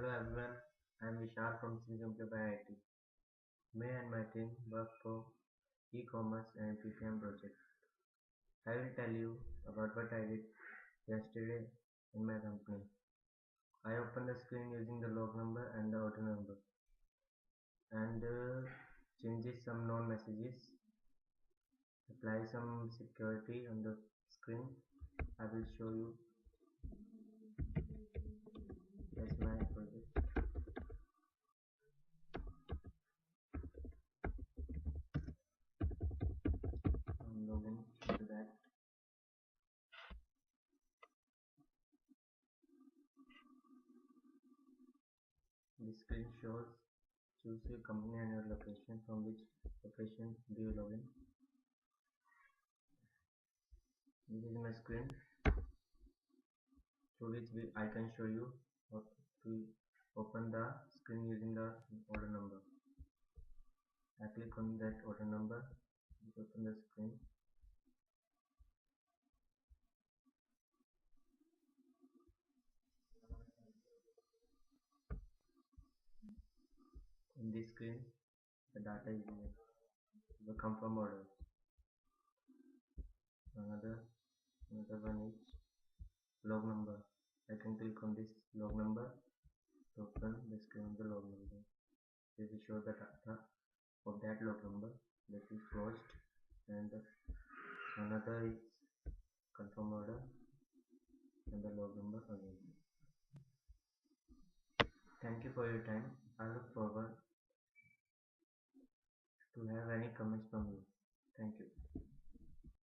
Hello everyone, I am Vishal from Simplify IT. Me and my team work for e-commerce and PPM project. I will tell you about what I did yesterday in my company. I opened the screen using the log number and the order number and changes some known messages, apply some security on the screen. I will show you. That's my project. I'm logging into that. This screen shows choose your company and your location. From which location do you log in? This is my screen through which I can show you how to open the screen using the order number. I click on that order number to open the screen. In this screen, the data is here. The confirm order. Another one is log number. I can click on this log number to open the screen of the log number. This will show the data of that log number that is closed, and another is confirm order and the log number again. Thank you for your time. I look forward to have any comments from you. Thank you.